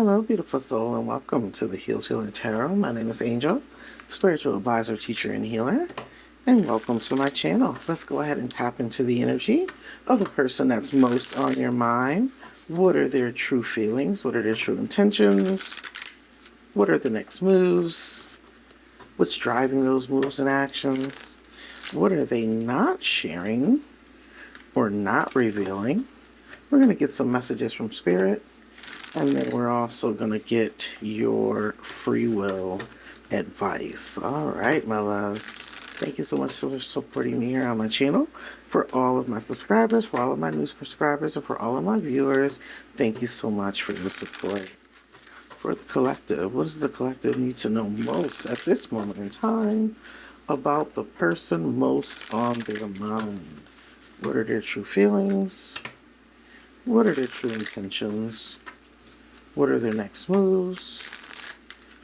Hello, beautiful soul, and welcome to the Healer Tarot. My name is Angel, spiritual advisor, teacher, and healer, and welcome to my channel. Let's go ahead and tap into the energy of the person that's most on your mind. What are their true feelings? What are their true intentions? What are the next moves? What's driving those moves and actions? What are they not sharing or not revealing? We're going to get some messages from Spirit. And then we're also going to get your free will advice. All right, my love. Thank you so much for supporting me here on my channel. For all of my subscribers, for all of my new subscribers, and for all of my viewers, thank you so much for your support. For the collective, what does the collective need to know most at this moment in time about the person most on their mind? What are their true feelings? What are their true intentions? What are their next moves?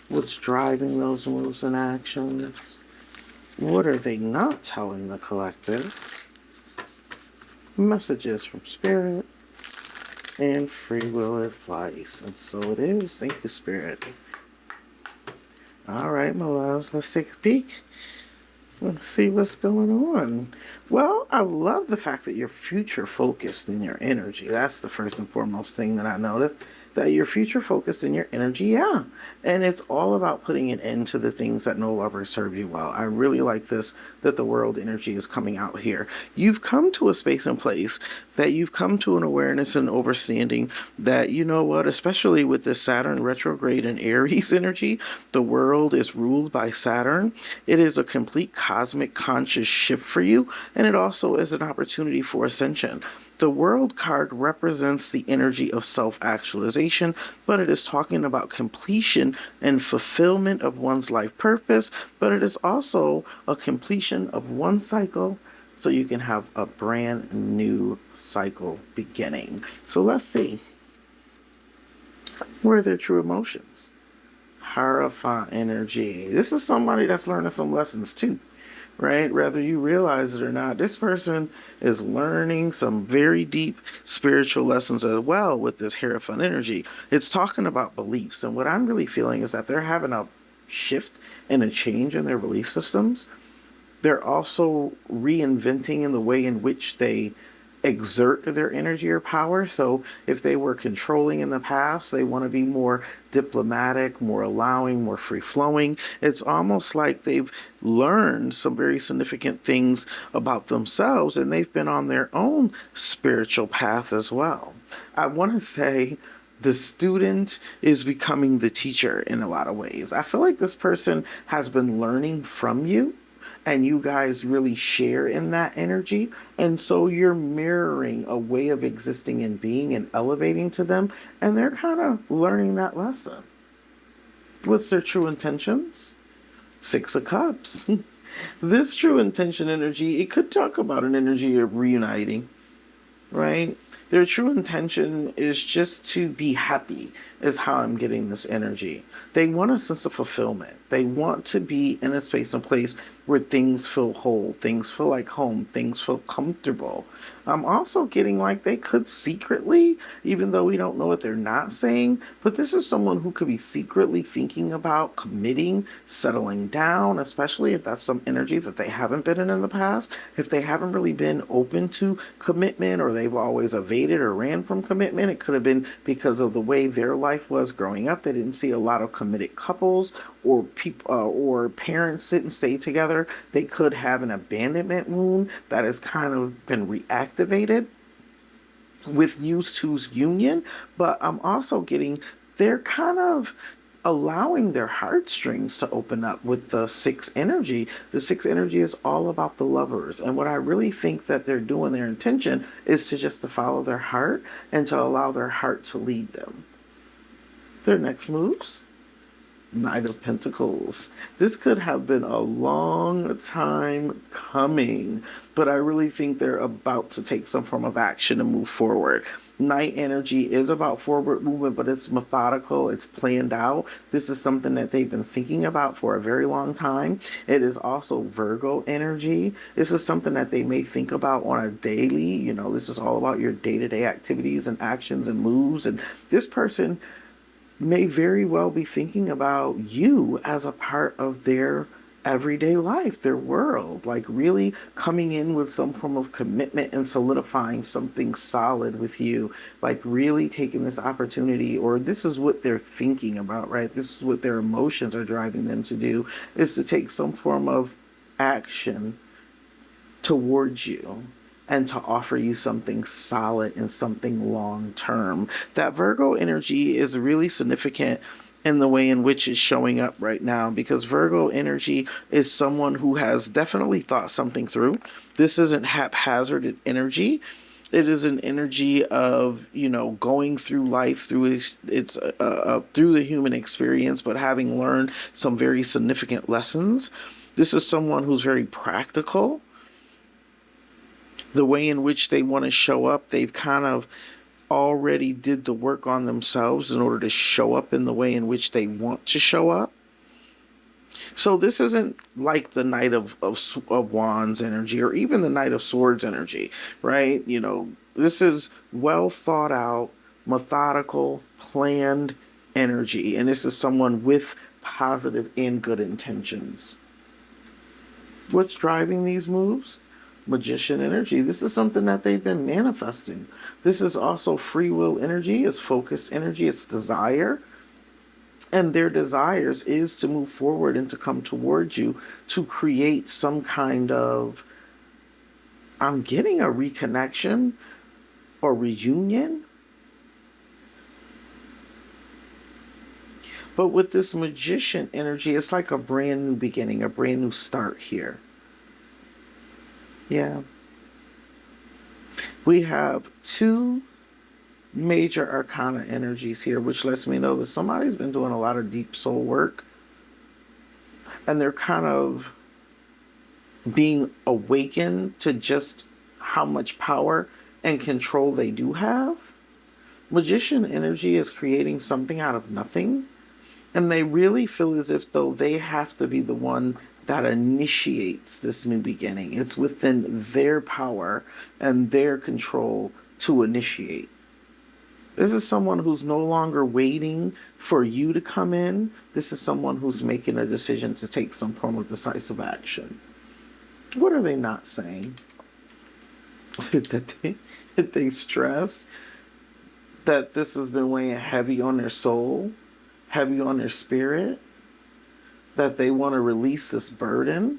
What's driving those moves and actions? What are they not telling the collective? Messages from Spirit and free will advice. And so it is. Thank you, Spirit. All right, my loves, let's take a peek. Let's see what's going on. Well, I love the fact that you're future focused in your energy. That's the first and foremost thing that I noticed, that you're future focused in your energy. Yeah. And it's all about putting an end to the things that no longer serve you well. I really like this, that the world energy is coming out here. You've come to a space and place that you've come to an awareness and understanding that, you know what, especially with this Saturn retrograde and Aries energy, the world is ruled by Saturn. It is a complete cosmic conscious shift for you, and it also is an opportunity for ascension. The World card represents the energy of self-actualization, but it is talking about completion and fulfillment of one's life purpose, but it is also a completion of one cycle so you can have a brand new cycle beginning. So let's see. What are their true emotions? Hierophant energy. This is somebody that's learning some lessons too, right? Whether you realize it or not, this person is learning some very deep spiritual lessons as well with this Hierophant energy. It's talking about beliefs. And what I'm really feeling is that they're having a shift and a change in their belief systems. They're also reinventing in the way in which they exert their energy or power. So if they were controlling in the past, they want to be more diplomatic, more allowing, more free-flowing. It's almost like they've learned some very significant things about themselves, and they've been on their own spiritual path as well. I want to say the student is becoming the teacher in a lot of ways. I feel like this person has been learning from you, and you guys really share in that energy. And so you're mirroring a way of existing and being and elevating to them. And they're kind of learning that lesson. What's their true intentions? Six of Cups. This true intention energy, it could talk about an energy of reuniting, right? Their true intention is just to be happy, is how I'm getting this energy. They want a sense of fulfillment. They want to be in a space and place where things feel whole, things feel like home, things feel comfortable. I'm also getting like they could secretly, even though we don't know what they're not saying, but this is someone who could be secretly thinking about committing, settling down, especially if that's some energy that they haven't been in the past. If they haven't really been open to commitment, or they've always evaded or ran from commitment, it could have been because of the way their life was growing up. They didn't see a lot of committed couples or people or parents sit and stay together. They could have an abandonment wound that has kind of been reactivated with used to's union. But I'm also getting they're kind of allowing their heartstrings to open up with the six energy. The six energy is all about the lovers. And what I really think that they're doing, their intention, is to just to follow their heart and to allow their heart to lead them. Their next moves? Knight of Pentacles. This could have been a long time coming, but I really think they're about to take some form of action and move forward. Knight energy is about forward movement, but it's methodical, it's planned out. This is something that they've been thinking about for a very long time. It is also Virgo energy. This is something that they may think about on a daily, this is all about your day-to-day activities and actions and moves. And this person may very well be thinking about you as a part of their everyday life, their world, like really coming in with some form of commitment and solidifying something solid with you, like really taking this opportunity, or this is what they're thinking about, right? This is what their emotions are driving them to do, is to take some form of action towards you and to offer you something solid and something long term. That Virgo energy is really significant in the way in which it's showing up right now, because Virgo energy is someone who has definitely thought something through. This isn't haphazard energy. It is an energy of, going through life through through the human experience, but having learned some very significant lessons. This is someone who's very practical. The way in which they want to show up, they've kind of already did the work on themselves in order to show up in the way in which they want to show up. So this isn't like the Knight of Wands energy, or even the Knight of Swords energy, right? This is well thought out, methodical, planned energy. And this is someone with positive and good intentions. What's driving these moves? Magician energy. This is something that they've been manifesting. This is also free will energy. It's focused energy. It's desire. And their desires is to move forward and to come towards you to create some kind of, I'm getting a reconnection or reunion. But with this magician energy, it's like a brand new beginning, a brand new start here. Yeah. We have two major arcana energies here, which lets me know that somebody's been doing a lot of deep soul work, and they're kind of being awakened to just how much power and control they do have. Magician energy is creating something out of nothing, and they really feel as if though they have to be the one that initiates this new beginning. It's within their power and their control to initiate. This is someone who's no longer waiting for you to come in. This is someone who's making a decision to take some form of decisive action. What are they not saying? that they stress that this has been weighing heavy on their soul, heavy on their spirit, that they want to release this burden.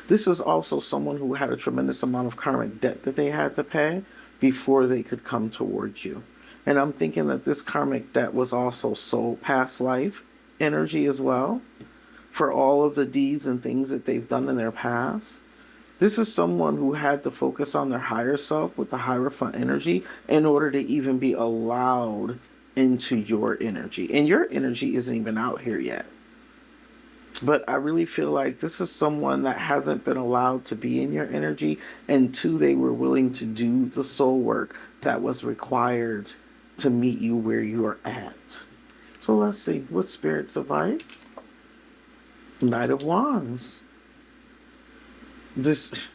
This was also someone who had a tremendous amount of karmic debt that they had to pay before they could come towards you. And I'm thinking that this karmic debt was also soul past life energy as well, for all of the deeds and things that they've done in their past. This is someone who had to focus on their higher self with the Hierophant energy in order to even be allowed into your energy. And your energy isn't even out here yet. But I really feel like this is someone that hasn't been allowed to be in your energy, and two, they were willing to do the soul work that was required to meet you where you are at. So let's see, what spirits advice? Knight of Wands. This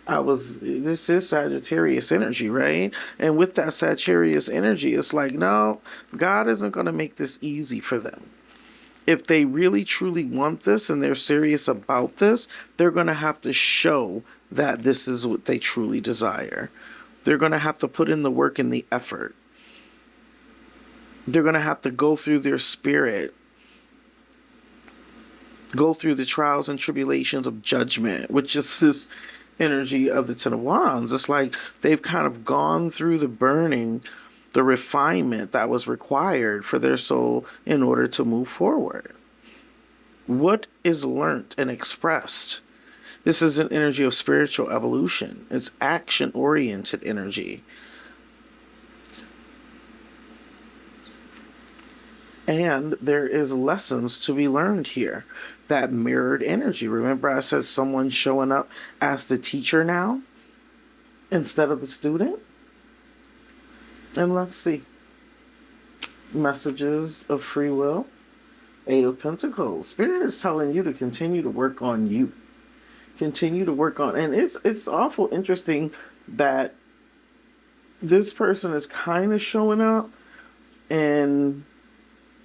is Sagittarius energy, right? And with that Sagittarius energy, it's like, no, God isn't going to make this easy for them. If they really truly want this and they're serious about this, they're going to have to show that this is what they truly desire. They're going to have to put in the work and the effort. They're going to have to go through their spirit, go through the trials and tribulations of judgment, which is this energy of the Ten of Wands. It's like they've kind of gone through the burning, the refinement that was required for their soul in order to move forward. What is learnt and expressed? This is an energy of spiritual evolution. It's action-oriented energy. And there is lessons to be learned here. That mirrored energy. Remember I said someone showing up as the teacher now instead of the student? And let's see. Messages of free will. Eight of Pentacles. Spirit is telling you to continue to work on you. Continue to work on. And it's awful interesting that this person is kind of showing up in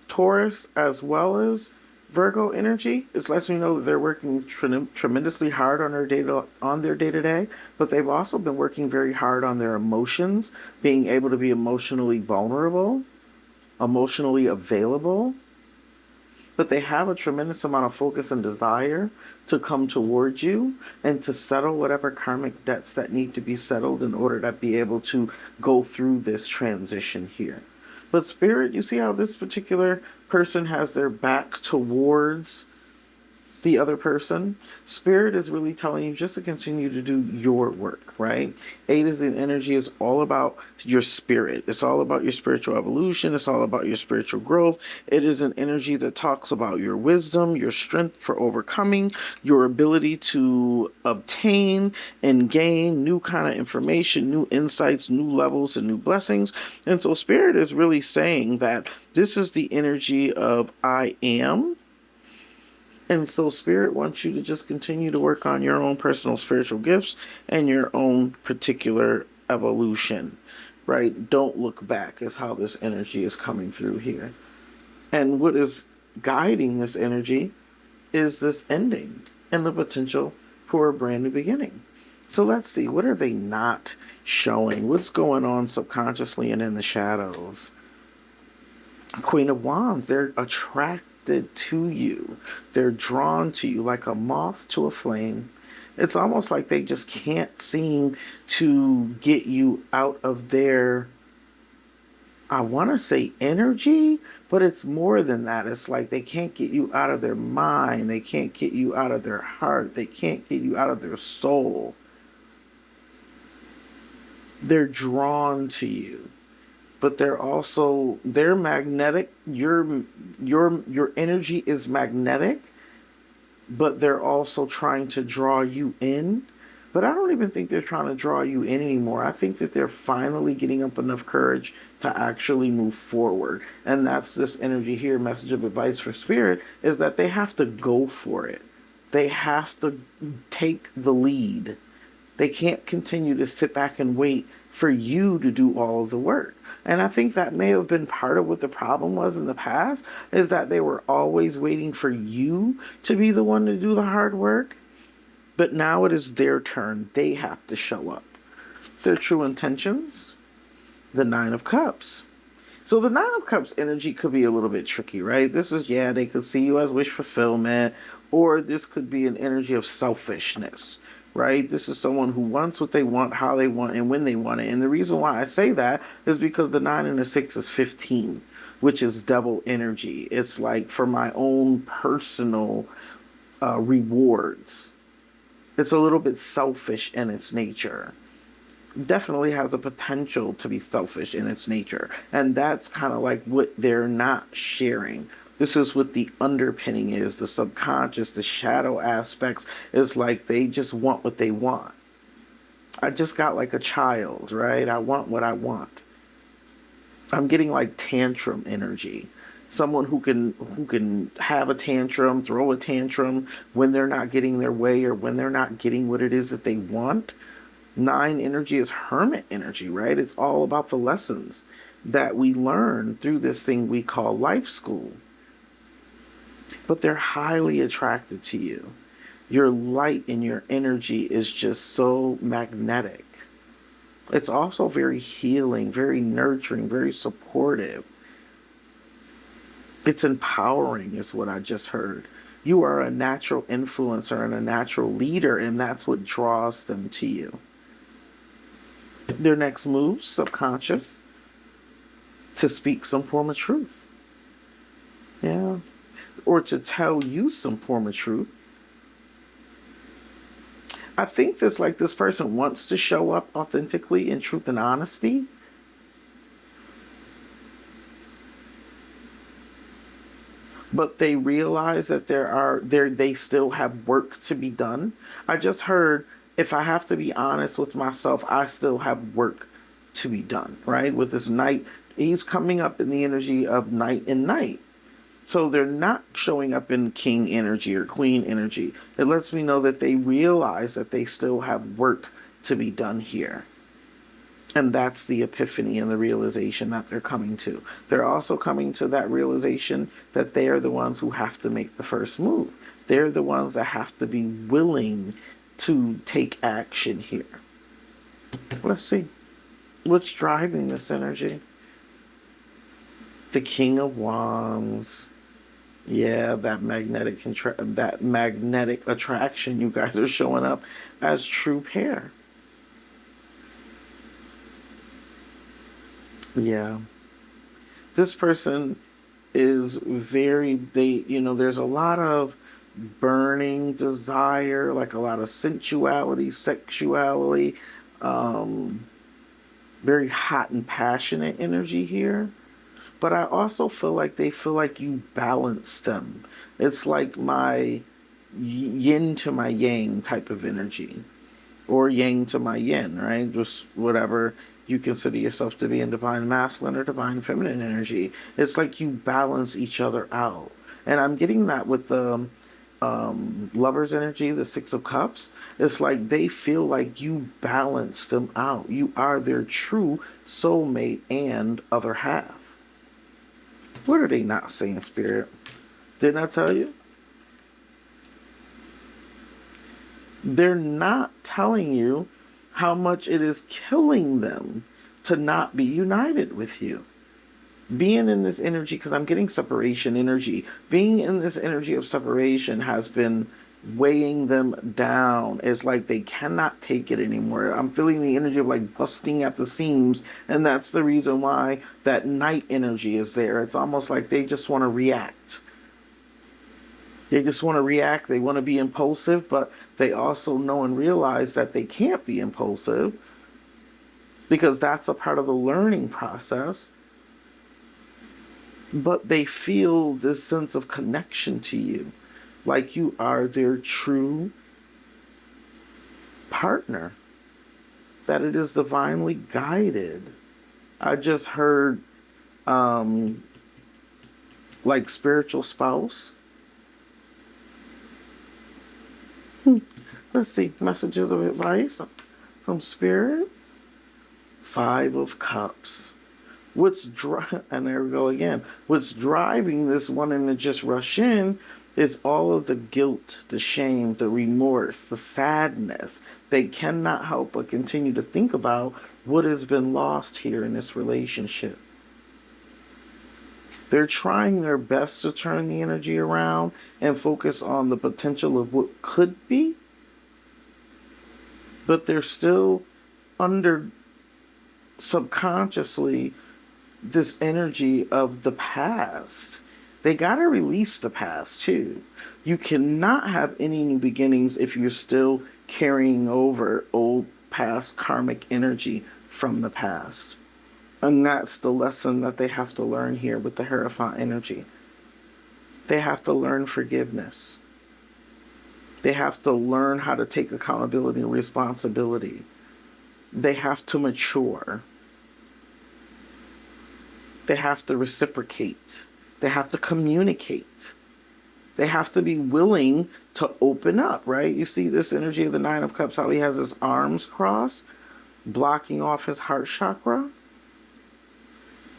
Taurus as well as Virgo energy. It lets me know that they're working tremendously hard on their day to day, but they've also been working very hard on their emotions, being able to be emotionally vulnerable, emotionally available. But they have a tremendous amount of focus and desire to come towards you and to settle whatever karmic debts that need to be settled in order to be able to go through this transition here. But Spirit, you see how this particular person has their back towards the other person? Spirit is really telling you just to continue to do your work, right? 8 is the energy, is all about your spirit. It's all about your spiritual evolution. It's all about your spiritual growth. It is an energy that talks about your wisdom, your strength for overcoming, your ability to obtain and gain new kind of information, new insights, new levels, and new blessings. And so Spirit is really saying that this is the energy of I am. And so Spirit wants you to just continue to work on your own personal spiritual gifts and your own particular evolution, right? Don't look back is how this energy is coming through here. And what is guiding this energy is this ending and the potential for a brand new beginning. So let's see, what are they not showing? What's going on subconsciously and in the shadows? Queen of Wands, they're attracted to you. They're drawn to you like a moth to a flame. It's almost like they just can't seem to get you out of their, I want to say energy, but it's more than that. It's like they can't get you out of their mind. They can't get you out of their heart. They can't get you out of their soul. They're drawn to you. But they're magnetic. Your energy is magnetic, but they're also trying to draw you in. But I don't even think they're trying to draw you in anymore. I think that they're finally getting up enough courage to actually move forward. And that's this energy here. Message of advice for Spirit is that they have to go for it. They have to take the lead. They can't continue to sit back and wait for you to do all of the work. And I think that may have been part of what the problem was in the past, is that they were always waiting for you to be the one to do the hard work. But now it is their turn. They have to show up. Their true intentions, the 9 of Cups. So the 9 of Cups energy could be a little bit tricky, right? This is, they could see you as wish fulfillment, or this could be an energy of selfishness. Right? This is someone who wants what they want, how they want, and when they want it. And the reason why I say that is because the 9 and the 6 is 15, which is devil energy. It's like for my own personal rewards. It's a little bit selfish in its nature. Definitely has a potential to be selfish in its nature. And that's kind of like what they're not sharing. This is what the underpinning is, the subconscious, the shadow aspects. Is like they just want what they want. I just got like a child, right? I want what I want. I'm getting like tantrum energy. Someone who can have a tantrum, throw a tantrum when they're not getting their way or when they're not getting what it is that they want. 9 energy is hermit energy, right? It's all about the lessons that we learn through this thing we call life school. But they're highly attracted to you. Your light and your energy is just so magnetic. It's also very healing, very nurturing, very supportive. It's empowering is what I just heard. You are a natural influencer and a natural leader, and that's what draws them to you. Their next move, subconscious, to speak some form of truth. Yeah. Or to tell you some form of truth. I think this person wants to show up authentically in truth and honesty. But they realize that they still have work to be done. I just heard, if I have to be honest with myself, I still have work to be done, right? With this Knight, he's coming up in the energy of Knight and Knight. So they're not showing up in king energy or queen energy. It lets me know that they realize that they still have work to be done here. And that's the epiphany and the realization that they're coming to. They're also coming to that realization that they are the ones who have to make the first move. They're the ones that have to be willing to take action here. Let's see. What's driving this energy? The King of Wands. Yeah, that magnetic attraction. You guys are showing up as true pair. Yeah. This person is there's a lot of burning desire, like a lot of sensuality, sexuality, um, very hot and passionate energy here. But I also feel like they feel like you balance them. It's like my yin to my yang type of energy, or yang to my yin, right? Just whatever you consider yourself to be in divine masculine or divine feminine energy. It's like you balance each other out. And I'm getting that with the lover's energy, the Six of Cups. It's like they feel like you balance them out. You are their true soulmate and other half. What are they not saying, Spirit? Didn't I tell you? They're not telling you how much it is killing them to not be united with you. Being in this energy, because I'm getting separation energy, being in this energy of separation has been weighing them down. It's like they cannot take it anymore. I'm feeling the energy of like busting at the seams, and that's the reason why that night energy is there. It's almost like they just want to react. They just want to react. They want to be impulsive, but they also know and realize that they can't be impulsive because that's a part of the learning process. But they feel this sense of connection to you, like you are their true partner, that it is divinely guided. I just heard like spiritual spouse. Let's see, messages of advice from Spirit. Five of Cups. And there we go again. What's driving this wanting to just rush in is all of the guilt, the shame, the remorse, the sadness. They cannot help but continue to think about what has been lost here in this relationship. They're trying their best to turn the energy around and focus on the potential of what could be, but they're still under subconsciously this energy of the past. They got to release the past too. You cannot have any new beginnings if you're still carrying over old past karmic energy from the past. And that's the lesson that they have to learn here with the Hierophant energy. They have to learn forgiveness. They have to learn how to take accountability and responsibility. They have to mature. They have to reciprocate. They have to communicate. They have to be willing to open up, right? You see this energy of the Nine of Cups, how he has his arms crossed, blocking off his heart chakra.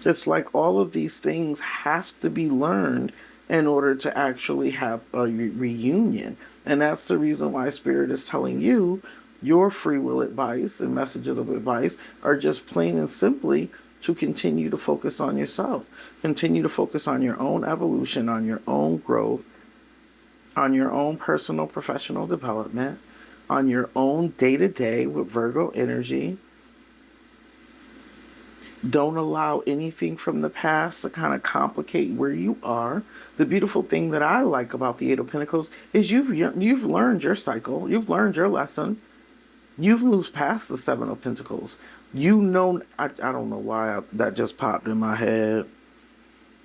It's like all of these things have to be learned in order to actually have a reunion. And that's the reason why Spirit is telling you your free will advice and messages of advice are just plain and simply to continue to focus on yourself. Continue to focus on your own evolution, on your own growth, on your own personal professional development, on your own day-to-day with Virgo energy. Don't allow anything from the past to kind of complicate where you are. The beautiful thing that I like about the Eight of Pentacles is you've learned your cycle. You've learned your lesson. You've moved past the Seven of Pentacles. You know, I don't know why that just popped in my head.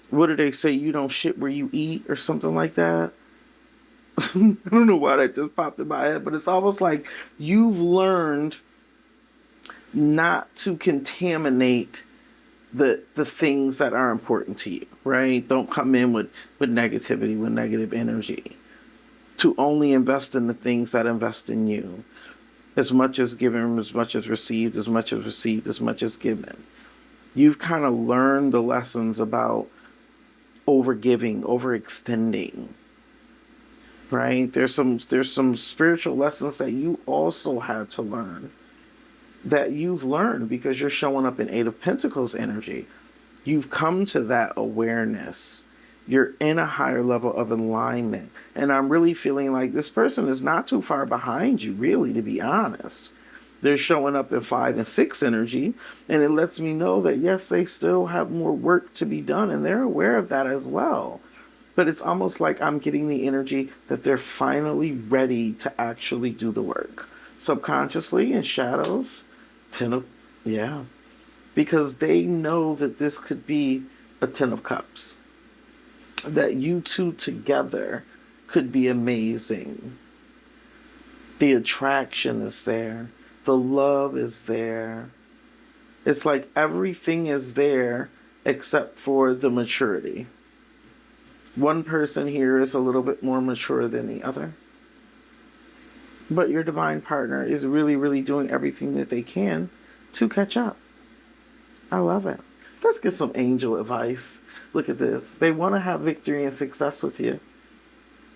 What do they say? You don't shit where you eat or something like that. I don't know why that just popped in my head, but it's almost like you've learned not to contaminate the things that are important to you, right? Don't come in with negativity, with negative energy. To only invest in the things that invest in you. As much as given, as much as received, as much as received, as much as given. You've kind of learned the lessons about overgiving, overextending, right? There's some spiritual lessons that you also had to learn, that you've learned because you're showing up in Eight of Pentacles energy. You've come to that awareness. You're in a higher level of alignment. And I'm really feeling like this person is not too far behind you, really, to be honest. They're showing up in 5 and 6 energy, and it lets me know that, yes, they still have more work to be done, and they're aware of that as well. But it's almost like I'm getting the energy that they're finally ready to actually do the work. Subconsciously, in shadows, yeah. Because they know that this could be a 10 of cups. That you two together could be amazing. The attraction is there. The love is there. It's like everything is there except for the maturity. One person here is a little bit more mature than the other. But your divine partner is really, really doing everything that they can to catch up. I love it. Let's get some angel advice. Look at this. They want to have victory and success with you.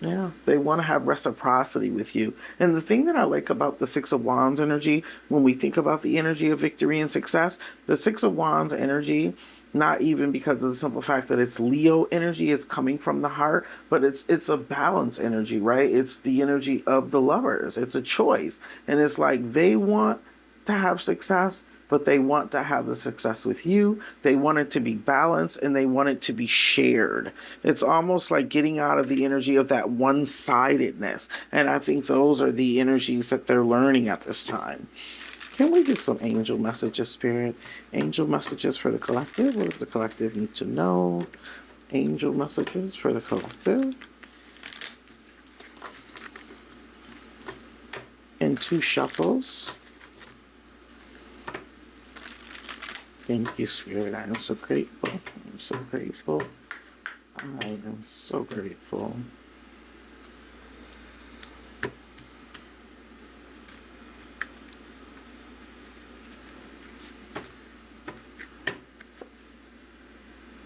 Yeah, they want to have reciprocity with you. And the thing that I like about the Six of Wands energy, when we think about the energy of victory and success, the Six of Wands energy, not even because of the simple fact that it's Leo energy, is coming from the heart, but it's a balance energy, right? It's the energy of the lovers. It's a choice. And it's like they want to have success, but they want to have the success with you. They want it to be balanced, and they want it to be shared. It's almost like getting out of the energy of that one-sidedness. And I think those are the energies that they're learning at this time. Can we get some angel messages, Spirit? Angel messages for the collective. What does the collective need to know? Angel messages for the collective. And 2 shuffles. Thank you, Spirit. I am so grateful. I am so grateful. I am so grateful.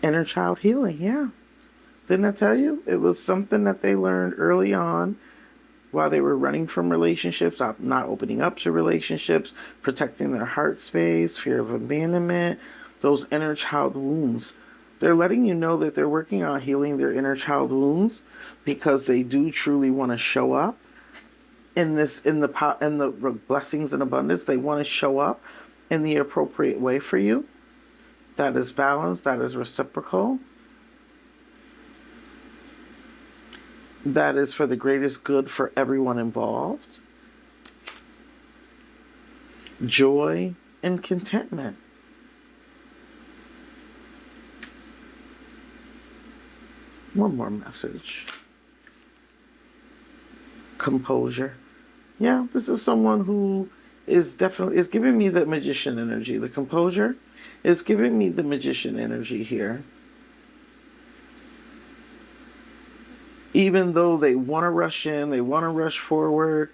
Inner child healing, yeah. Didn't I tell you? It was something that they learned early on while they were running from relationships, not opening up to relationships, protecting their heart space, fear of abandonment, those inner child wounds. They're letting you know that they're working on healing their inner child wounds because they do truly want to show up in the blessings and abundance. They want to show up in the appropriate way for you. That is balanced, that is reciprocal. That is for the greatest good for everyone involved. Joy and contentment. One more message. Composure. Yeah, this is someone who is giving me the magician energy. The composure is giving me the magician energy here. Even though they want to rush in, they want to rush forward,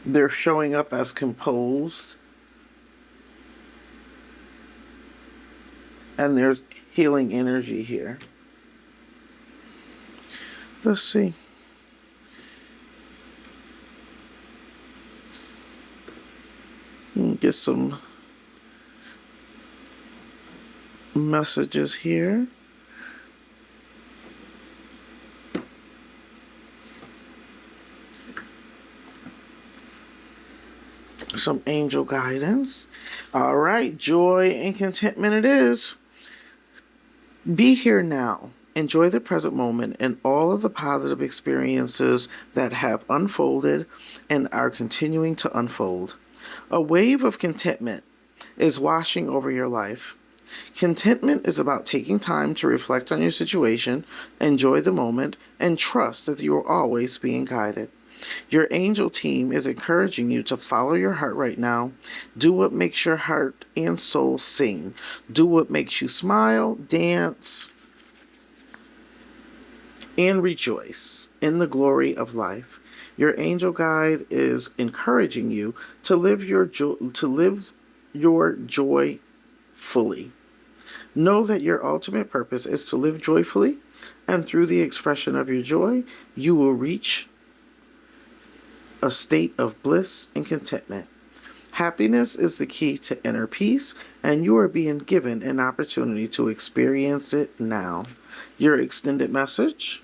they're showing up as composed. And there's healing energy here. Let's see. Get some messages here. Some angel guidance. All right, joy and contentment it is. Be here now. Enjoy the present moment and all of the positive experiences that have unfolded and are continuing to unfold. A wave of contentment is washing over your life. Contentment is about taking time to reflect on your situation, enjoy the moment, and trust that you are always being guided. Your angel team is encouraging you to follow your heart right now. Do what makes your heart and soul sing. Do what makes you smile, dance, and rejoice. in the glory of life. Your angel guide is encouraging you to live your joy fully. Know that your ultimate purpose is to live joyfully, and through the expression of your joy, you will reach a state of bliss and contentment. Happiness is the key to inner peace, and you are being given an opportunity to experience it now. Your extended message: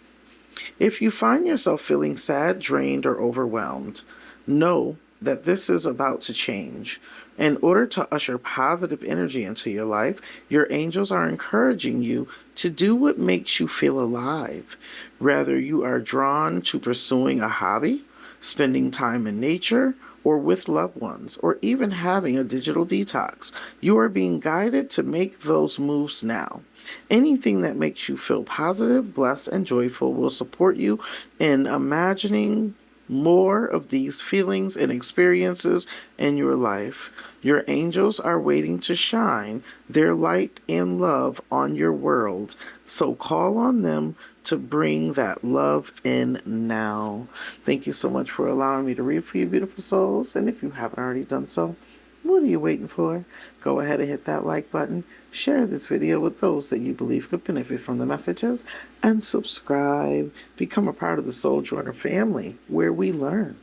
if you find yourself feeling sad, drained, or overwhelmed, know that this is about to change. In order to usher positive energy into your life, your angels are encouraging you to do what makes you feel alive. Whether you are drawn to pursuing a hobby, spending time in nature, or with loved ones, or even having a digital detox, you are being guided to make those moves now. Anything that makes you feel positive, blessed, and joyful will support you in imagining more of these feelings and experiences in your life. Your angels are waiting to shine their light and love on your world, so call on them to bring that love in now. Thank you so much for allowing me to read for you, beautiful souls. And if you haven't already done so, what are you waiting for? Go ahead and hit that like button, share this video with those that you believe could benefit from the messages, and subscribe. Become a part of the Soul Joyner family, where we learn,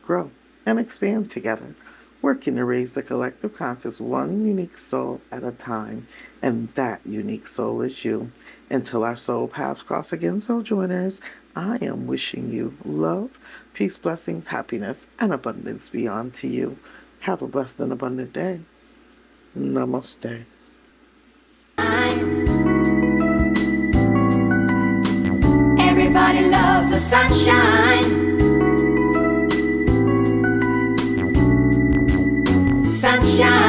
grow, and expand together, working to raise the collective conscious one unique soul at a time. And that unique soul is you. Until our soul paths cross again, Soul Joiners, I am wishing you love, peace, blessings, happiness, and abundance beyond to you. Have a blessed and abundant day. Namaste. Everybody loves the sunshine. Sunshine.